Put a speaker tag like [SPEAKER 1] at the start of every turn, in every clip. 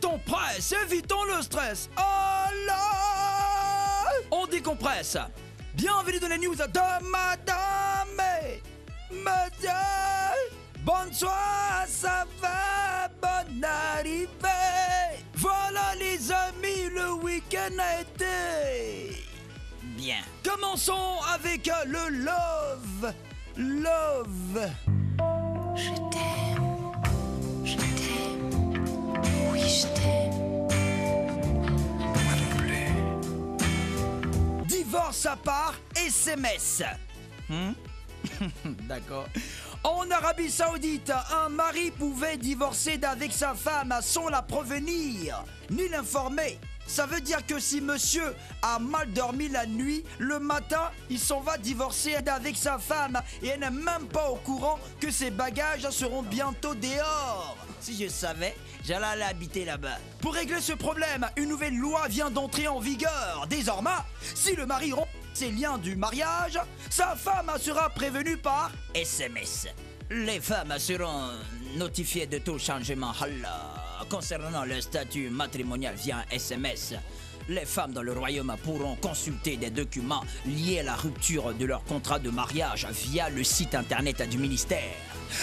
[SPEAKER 1] ton presse, évitons le stress. Allah, on décompresse. Bienvenue dans les news de Madame et Monsieur. Bonsoir, ça va, bonne arrivée. Voilà les amis, le week-end a été bien. Commençons avec le love. Love.
[SPEAKER 2] Je t'aime, oui je t'aime.
[SPEAKER 3] Moi non plus.
[SPEAKER 1] Divorce à part SMS. D'accord. En Arabie Saoudite, un mari pouvait divorcer d'avec sa femme sans la prévenir, ni l'informer. Ça veut dire que si monsieur a mal dormi la nuit, le matin, il s'en va divorcer avec sa femme et elle n'est même pas au courant que ses bagages seront bientôt dehors. Si je savais, j'allais aller habiter là-bas. Pour régler ce problème, une nouvelle loi vient d'entrer en vigueur. Désormais, si le mari rompt ses liens du mariage, sa femme sera prévenue par SMS. Les femmes seront notifiées de tout changement concernant le statut matrimonial via SMS. Les femmes dans le royaume pourront consulter des documents liés à la rupture de leur contrat de mariage via le site internet du ministère,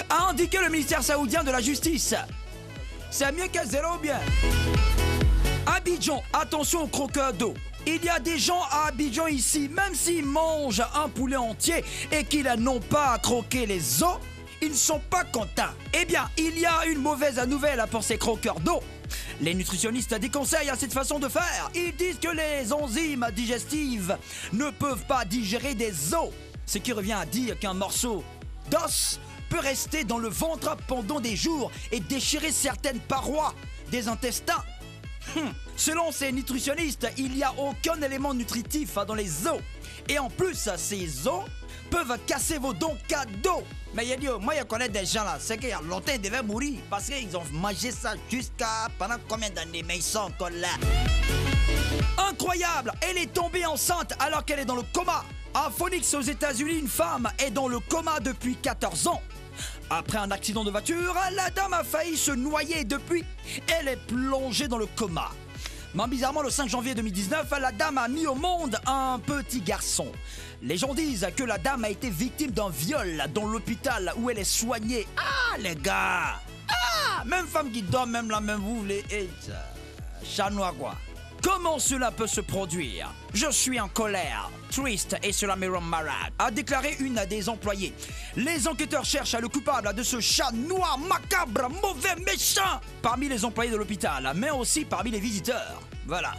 [SPEAKER 1] a indiqué le ministère saoudien de la justice. C'est mieux que zéro bien. Abidjan, attention aux croqueurs d'eau. Il y a des gens à Abidjan ici, même s'ils mangent un poulet entier et qu'ils n'ont pas à croquer les os, ils ne sont pas contents. Eh bien, il y a une mauvaise nouvelle pour ces croqueurs d'eau. Les nutritionnistes déconseillent cette façon de faire. Ils disent que les enzymes digestives ne peuvent pas digérer des os. Ce qui revient à dire qu'un morceau d'os peut rester dans le ventre pendant des jours et déchirer certaines parois des intestins. Selon ces nutritionnistes, il n'y a aucun élément nutritif dans les os. Et en plus, ces os peuvent casser vos dents cadeaux. Mais il dit, moi je connais des gens là, c'est qu'il y a longtemps ils devaient mourir parce qu'ils ont mangé ça jusqu'à pendant combien d'années, mais ils sont encore là. Incroyable, elle est tombée enceinte alors qu'elle est dans le coma. À Phoenix aux États-Unis, une femme est dans le coma depuis 14 ans. Après un accident de voiture, la dame a failli se noyer et depuis, elle est plongée dans le coma. Mais bizarrement, le 5 janvier 2019, la dame a mis au monde un petit garçon. Les gens disent que la dame a été victime d'un viol dans l'hôpital où elle est soignée. Ah, les gars! Ah! Même femme qui dort, même la même vous, les chat noir, quoi. Comment cela peut se produire? Je suis en colère, triste et cela me rend malade, a déclaré une des employées. Les enquêteurs cherchent le coupable de ce chat noir, macabre, mauvais, méchant parmi les employés de l'hôpital, mais aussi parmi les visiteurs. Voilà.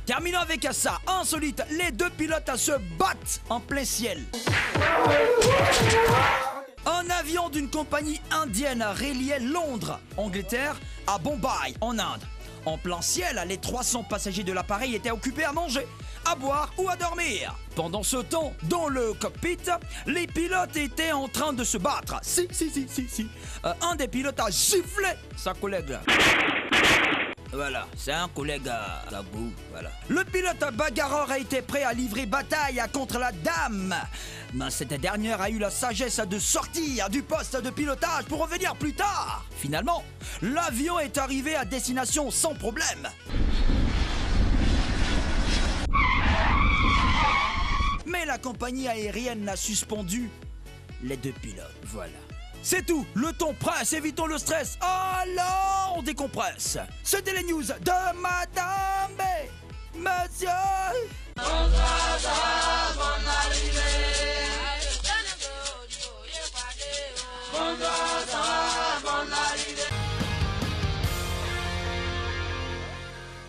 [SPEAKER 1] Terminons avec ça. Insolite, les deux pilotes se battent en plein ciel. Un avion d'une compagnie indienne reliait Londres, Angleterre, à Bombay, en Inde. En plein ciel, les 300 passagers de l'appareil étaient occupés à manger, à boire ou à dormir. Pendant ce temps, dans le cockpit, les pilotes étaient en train de se battre. Si. Un des pilotes a giflé sa collègue là. Voilà, c'est un collègue à Gabou, voilà. Le pilote bagarreur a été prêt à livrer bataille contre la dame. Mais cette dernière a eu la sagesse de sortir du poste de pilotage pour revenir plus tard. Finalement, l'avion est arrivé à destination sans problème. Mais la compagnie aérienne a suspendu les deux pilotes, voilà. C'est tout, le temps presse, évitons le stress. Alors, on décompresse. C'était les news de Madame et Monsieur.